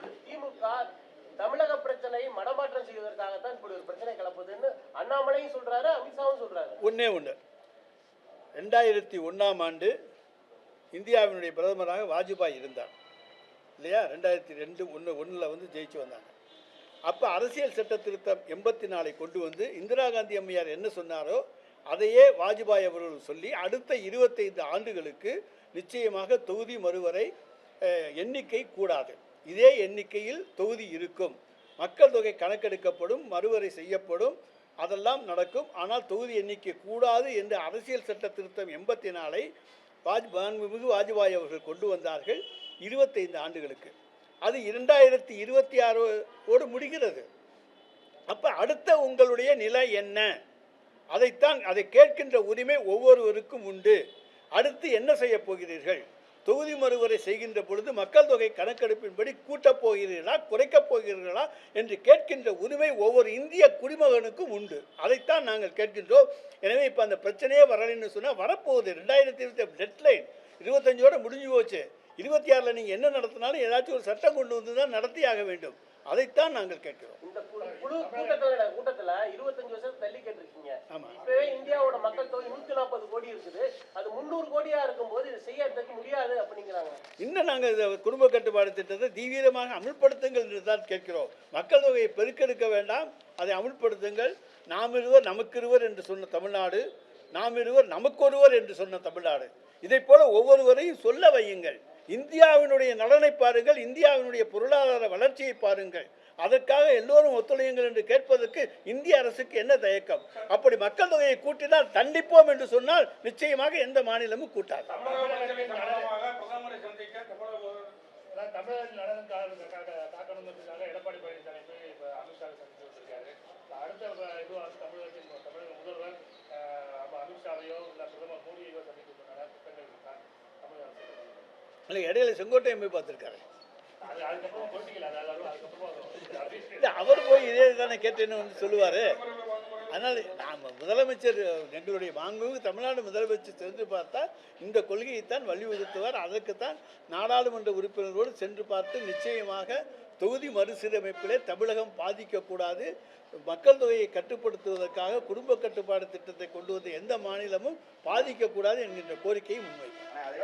போது திமுக தமிழக பிரச்சனை மனமாற்றம் செய்வதற்காகத்தான் இப்படி ஒரு பிரச்சனை கிளப்புதுன்னு அண்ணாமலையும் சொல்றாரு, அமித்ஷாவும் சொல்றாரு. ஒண்ணு 2001ஆம் ஆண்டு இந்தியாவினுடைய பிரதமராக வாஜ்பாய் இருந்தார் இல்லையா? 2001 வந்து ஜெயிச்சு வந்தாங்க. அப்போ அரசியல் சட்ட திருத்தம் 84 கொண்டு வந்து இந்திரா காந்தி அம்மையார் என்ன சொன்னாரோ அதையே வாஜ்பாய் அவர்கள் சொல்லி அடுத்த 25 ஆண்டுகளுக்கு நிச்சயமாக தொகுதி மறுவரை எண்ணிக்கை கூடாது, இதே எண்ணிக்கையில் தொகுதி இருக்கும், மக்கள் தொகை கணக்கெடுக்கப்படும், மறுவரை செய்யப்படும், அதெல்லாம் நடக்கும், ஆனால் தொகுதி எண்ணிக்கை கூடாது என்று அரசியல் சட்ட திருத்தம் 84ஐ மாண்புமிகு வாஜ்பாய் அவர்கள் கொண்டு வந்தார்கள் 25 ஆண்டுகளுக்கு. அது 2026ஓடு முடிகிறது. அப்போ அடுத்த உங்களுடைய நிலை என்ன? அதை கேட்கின்ற உரிமை ஒவ்வொருவருக்கும் உண்டு. அடுத்து என்ன செய்ய போகிறீர்கள்? தொகுதி மறுவரை செய்கின்ற பொழுது மக்கள் தொகை கணக்கெடுப்பின்படி கூட்டப் போகிறீர்களா, குறைக்கப் போகிறீர்களா என்று கேட்கின்ற உரிமை ஒவ்வொரு இந்திய குடிமகனுக்கும் உண்டு. அதைத்தான் நாங்கள் கேட்கின்றோம். எனவே இப்போ அந்த பிரச்சனையே வரலைன்னு சொன்னால் வரப்போகுது. 2020 டெட்லைன் 25ஓடு முடிஞ்சு போச்சு. 26ல் நீங்கள் என்ன நடத்தினாலும் ஏதாச்சும் ஒரு சட்டம் கொண்டு வந்து தான் நடத்தியாக வேண்டும். அதைத்தான் நாங்கள் கேட்கிறோம். இந்த கூட்டத்தில் 25 வருஷம் தள்ளி கேட்டிருக்கீங்க. ஆமாம், இப்பவே இந்தியாவோட மக்கள் தொகை 140 கோடி இருக்குது. அது 300 கோடியா இருக்கும்போது இதை செய்யறதுக்கு முடியாது அப்படிங்கிறாங்க. இன்னும் நாங்கள் இந்த குடும்ப கட்டுப்பாடு திட்டத்தை தீவிரமாக அமுல்படுத்துங்கள் என்று தான் கேட்கிறோம். மக்கள் தொகையை பெருக்கெடுக்க வேண்டாம், அதை அமுல்படுத்துங்கள். நாம் இருவர் நமக்கிருவர் என்று சொன்ன தமிழ்நாடு, நாம் இருவர் நமக்கொருவர் என்று சொன்ன தமிழ்நாடு, இதை போல ஒவ்வொருவரையும் சொல்ல வையுங்கள். இந்தியாவினுடைய நலனை பாருங்கள், இந்தியாவினுடைய பொருளாதார வளர்ச்சியை பாருங்கள். அதற்காக எல்லோரும் ஒத்துழையுங்கள் என்று கேட்பதற்கு இந்திய அரசுக்கு என்ன தயக்கம்? அப்படி மக்கள் தொகையை கூட்டினால் தண்டிப்போம் என்று சொன்னால் நிச்சயமாக எந்த மாநிலமும் கூட்டாது. எடப்பாடி பழனிசாமி அமித்ஷா சந்திச்சிருக்காரு. அடுத்த தமிழகத்தின் தமிழக முதல்வர் அமித்ஷாவையோ இல்லை பிரதமர் மோடியோ சந்திக்கிறதுக்கான திட்டங்கள் இருக்கா தமிழக அரசு? இல்லை, இடையில செங்கோட்டையன் போய் பார்த்துருக்காரு. அவர் போய் இதே தானே கேட்டேன்னு வந்து சொல்லுவார். அதனால் நாம் முதலமைச்சர், எங்களுடைய மாண்புமிகு தமிழ்நாடு முதலமைச்சர் சென்று பார்த்தா இந்த கொள்கையைத்தான் வலியுறுத்துவார். அதற்குத்தான் நாடாளுமன்ற உறுப்பினரோடு சென்று பார்த்து நிச்சயமாக தொகுதி மறுசீரமைப்பிலே தமிழகம் பாதிக்கக்கூடாது, மக்கள் தொகையை கட்டுப்படுத்துவதற்காக குடும்ப கட்டுப்பாடு திட்டத்தை கொண்டு வந்த எந்த மாநிலமும் பாதிக்கக்கூடாது என்கின்ற கோரிக்கையை முன்வைத்தார்.